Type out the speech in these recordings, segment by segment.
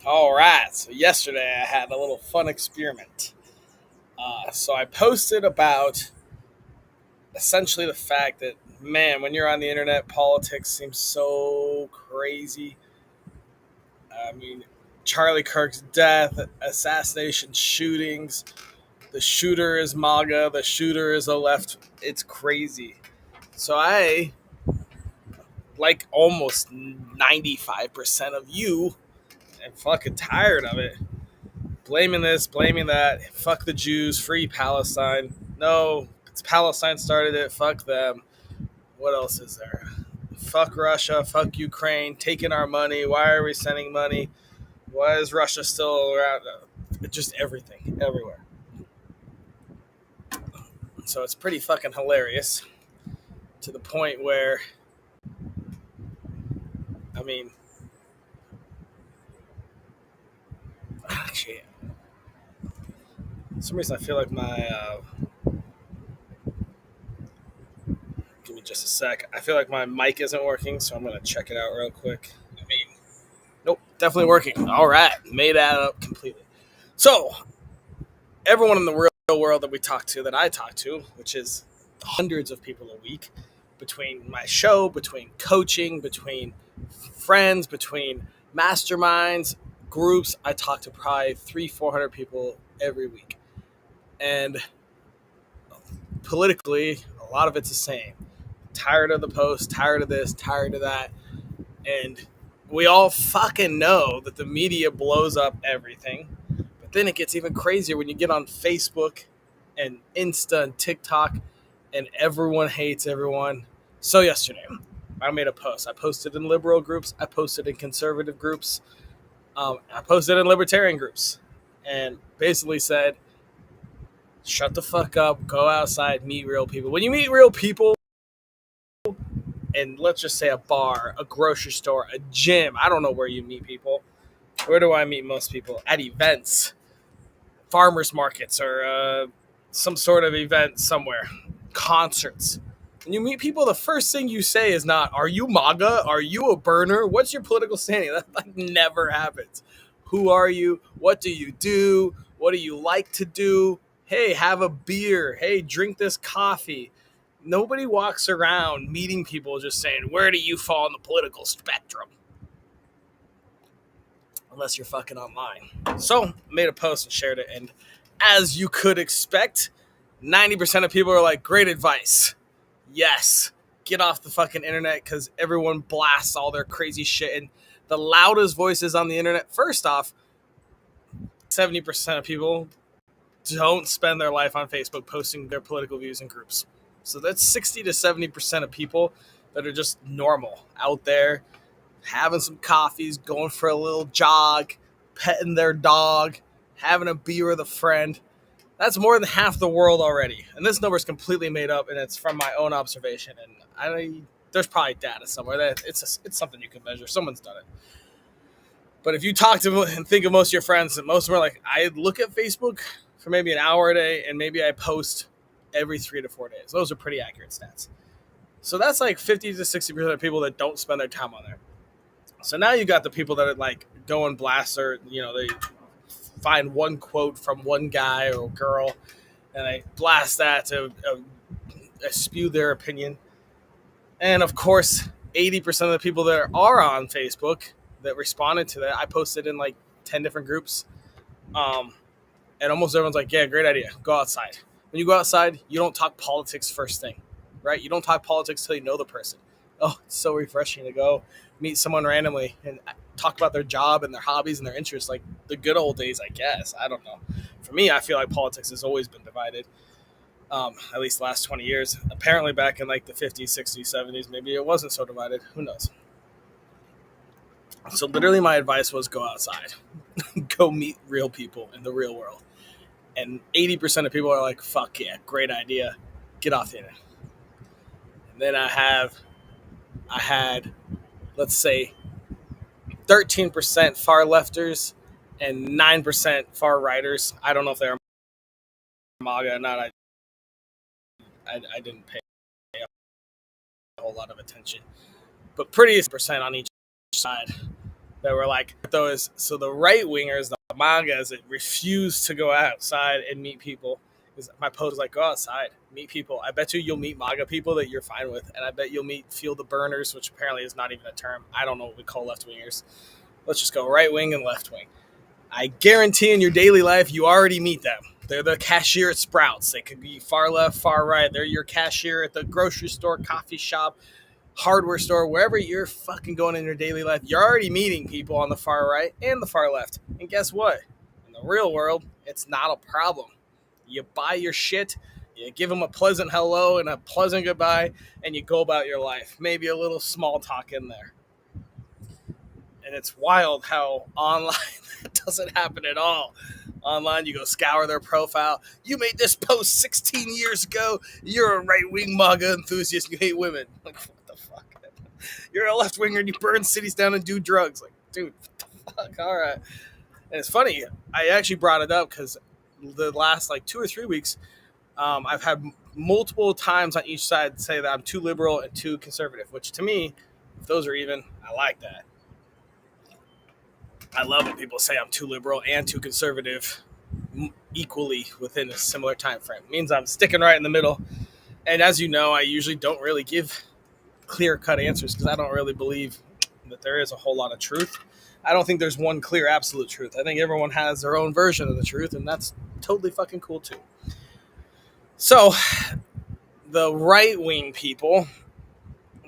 All right. So yesterday I had a little fun experiment. So I posted about essentially the fact that, man, when you're on the internet, politics seems so crazy. I mean, Charlie Kirk's death, assassination, shootings. The shooter is MAGA. The shooter is a left. It's crazy. So I, like almost 95% of you, am fucking tired of it. Blaming this, blaming that. Fuck the Jews, free Palestine. No, it's Palestine started it. Fuck them. What else is there? Fuck Russia. Fuck Ukraine. Taking our money. Why are we sending money? Why is Russia still around? Just everything, everywhere. So it's pretty fucking hilarious to the point where, I mean, actually, for some reason I feel like give me just a sec. I feel like my mic isn't working, so I'm gonna check it out real quick. I mean, nope, definitely working. All right, made that up completely. So, everyone in the real world that we talk to, that I talk to, which is hundreds of people a week, between my show, between coaching, between friends, between masterminds, groups, I talk to probably 400 people every week. And politically, a lot of it's the same. Tired of the post, tired of this, tired of that. And we all fucking know that the media blows up everything. But then it gets even crazier when you get on Facebook and Insta and TikTok and everyone hates everyone. So yesterday, I made a post. I posted in liberal groups. I posted in conservative groups. I posted in libertarian groups. And basically said, shut the fuck up, go outside, meet real people. When you meet real people, and let's just say a bar, a grocery store, a gym. I don't know where you meet people. Where do I meet most people? At events, farmers markets, or some sort of event somewhere, concerts. When you meet people, the first thing you say is not, "Are you MAGA? Are you a burner? What's your political standing?" That like never happens. Who are you? What do you do? What do you like to do? Hey, have a beer. Hey, drink this coffee. Nobody walks around meeting people just saying, "Where do you fall on the political spectrum?" Unless you're fucking online. So, made a post and shared it. And as you could expect, 90% of people are like, great advice. Yes. Get off the fucking internet because everyone blasts all their crazy shit. And the loudest voices on the internet, first off, 70% of people don't spend their life on Facebook posting their political views in groups. So that's 60 to 70% of people that are just normal out there, having some coffees, going for a little jog, petting their dog, having a beer with a friend. That's more than half the world already. And this number is completely made up, and it's from my own observation. And there's probably data somewhere that it's something you can measure. Someone's done it. But if you talk to and think of most of your friends, and most of them are like, I look at Facebook for maybe an hour a day, and maybe I post every 3 to 4 days. Those are pretty accurate stats. So that's like 50 to 60% of people that don't spend their time on there. So now you got the people that are like going blast, or they find one quote from one guy or girl, and they blast that to spew their opinion. And of course, 80% of the people that are on Facebook that responded to that, I posted in like 10 different groups. And almost everyone's like, yeah, great idea. Go outside. When you go outside, you don't talk politics first thing, right? You don't talk politics till you know the person. Oh, it's so refreshing to go meet someone randomly and talk about their job and their hobbies and their interests, like the good old days, I guess. I don't know. For me, I feel like politics has always been divided, at least the last 20 years. Apparently back in like the 50s, 60s, 70s, maybe it wasn't so divided. Who knows? So literally my advice was go outside. Go meet real people in the real world. And 80% of people are like, fuck yeah, great idea. Get off the internet. And then I had, let's say, 13% far lefters and 9% far righters. I don't know if they're MAGA or not. I didn't pay a whole lot of attention. But pretty percent on each side. that were like, so the right wingers, the MAGAs that refuse to go outside and meet people. My post was like, go outside, meet people. I bet you'll meet MAGA people that you're fine with, and I bet you'll feel the Berners, which apparently is not even a term. I don't know what we call left wingers. Let's just go right wing and left wing. I guarantee in your daily life you already meet them. They're the cashier at Sprouts. They could be far left, far right. They're your cashier at the grocery store, coffee shop, hardware store, wherever you're fucking going in your daily life. You're already meeting people on the far right and the far left. And guess what? In the real world, it's not a problem. You buy your shit, you give them a pleasant hello and a pleasant goodbye, and you go about your life. Maybe a little small talk in there. And it's wild how online that doesn't happen at all. Online, you go scour their profile. You made this post 16 years ago. You're a right-wing MAGA enthusiast. You hate women. Like, what the fuck? You're a left-winger and you burn cities down and do drugs. Like, dude, what the fuck? All right. And it's funny. I actually brought it up because the last, 2 or 3 weeks, I've had multiple times on each side say that I'm too liberal and too conservative, which to me, if those are even, I like that. I love when people say I'm too liberal and too conservative equally within a similar time frame. It means I'm sticking right in the middle. And as you know, I usually don't really give clear-cut answers because I don't really believe that there is a whole lot of truth. I don't think there's one clear absolute truth. I think everyone has their own version of the truth, and that's totally fucking cool too. So the right-wing people,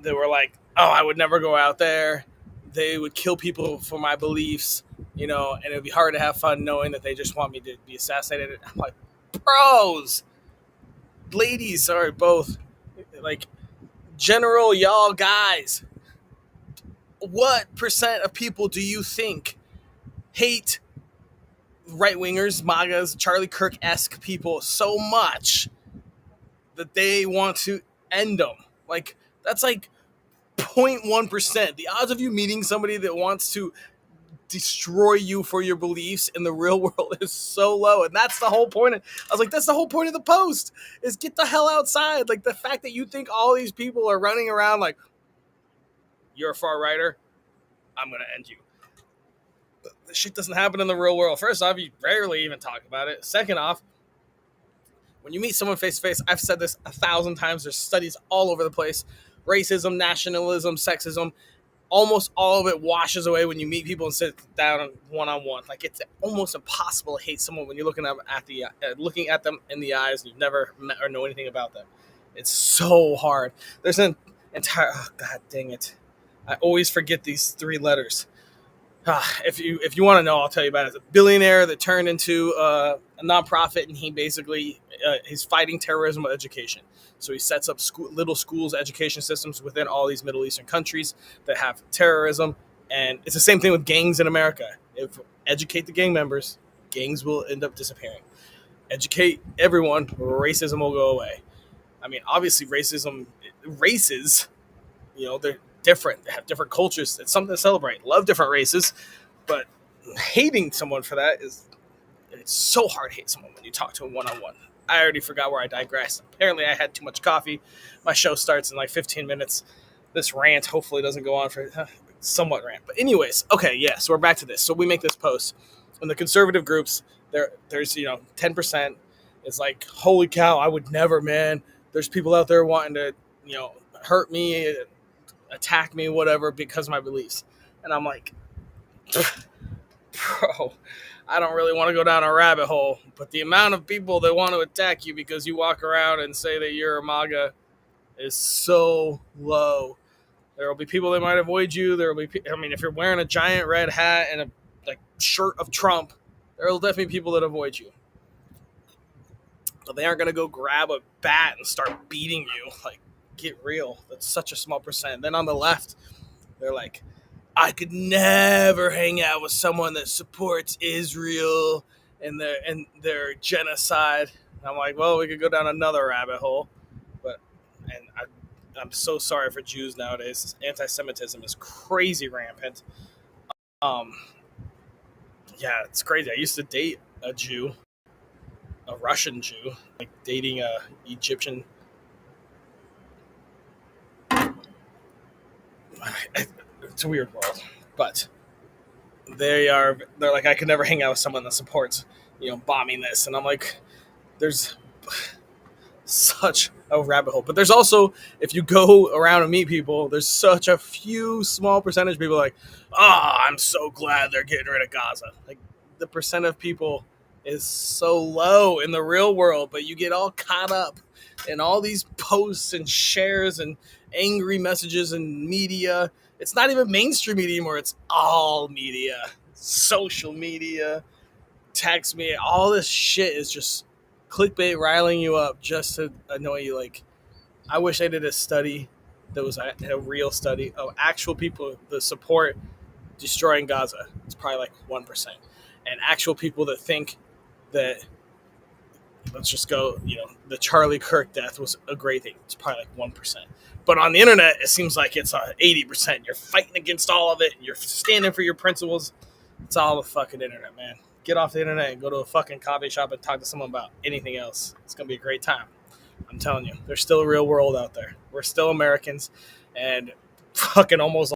they were like, oh, I would never go out there. They would kill people for my beliefs, and it would be hard to have fun knowing that they just want me to be assassinated. I'm like, bros, ladies, sorry, both, like, general y'all guys, what percent of people do you think hate right-wingers, MAGAs, Charlie Kirk-esque people so much that they want to end them? Like, that's like 0.1%. The odds of you meeting somebody that wants to destroy you for your beliefs in the real world is so low. And that's the whole point. I was like, that's the whole point of the post, is get the hell outside. Like, the fact that you think all these people are running around like, you're a far righter, I'm going to end you. This shit doesn't happen in the real world. First off, you rarely even talk about it. Second off, when you meet someone face to face, I've said this 1,000 times, there's studies all over the place. Racism, nationalism, sexism, almost all of it washes away when you meet people and sit down one-on-one. Like, it's almost impossible to hate someone when you're looking at them in the eyes and you've never met or know anything about them. It's so hard. There's an entire, oh, god dang it, I always forget these 3 letters. If you want to know, I'll tell you about it. It's a billionaire that turned into a nonprofit, and he basically he's fighting terrorism with education. So he sets up little schools, education systems within all these Middle Eastern countries that have terrorism, and it's the same thing with gangs in America. If educate the gang members, gangs will end up disappearing. Educate everyone, racism will go away. I mean, obviously, races, they're different. They have different cultures. It's something to celebrate. Love different races, but hating someone for that it's so hard to hate someone when you talk to them one-on-one. I already forgot where I digressed. Apparently, I had too much coffee. My show starts in 15 minutes. This rant hopefully doesn't go on for somewhat rant. But anyways, okay, yeah, so we're back to this. So we make this post. In the conservative groups, there's 10%. It's like, holy cow, I would never, man. There's people out there wanting to, hurt me, attack me, whatever, because of my beliefs. And I'm like, bro, I don't really want to go down a rabbit hole, but the amount of people that want to attack you because you walk around and say that you're a MAGA is so low. There will be people that might avoid you. There will be, if you're wearing a giant red hat and a shirt of Trump, there will definitely be people that avoid you. But they aren't going to go grab a bat and start beating you. Like, get real. That's such a small percent. Then on the left, they're like, I could never hang out with someone that supports Israel and their genocide. And I'm like, well, we could go down another rabbit hole. I'm so sorry for Jews nowadays. Anti-Semitism is crazy rampant. Yeah, it's crazy. I used to date a Jew, a Russian Jew, like dating a Egyptian. It's a weird world, but They're like, I could never hang out with someone that supports, bombing this. And I'm like, there's such a rabbit hole. But there's also, if you go around and meet people, there's such a few small percentage of people like, I'm so glad they're getting rid of Gaza. Like, the percent of people is so low in the real world, but you get all caught up in all these posts and shares and angry messages and media. It's not even mainstream media anymore. It's all media, social media, text me. All this shit is just clickbait riling you up just to annoy you. Like, I wish I did a study that was a real study of actual people that support destroying Gaza. It's probably like 1%. And actual people that think that, let's just go, the Charlie Kirk death was a great thing. It's probably like 1%. But on the internet, it seems like it's 80%. You're fighting against all of it. You're standing for your principles. It's all the fucking internet, man. Get off the internet and go to a fucking coffee shop and talk to someone about anything else. It's going to be a great time. I'm telling you, there's still a real world out there. We're still Americans, and fucking almost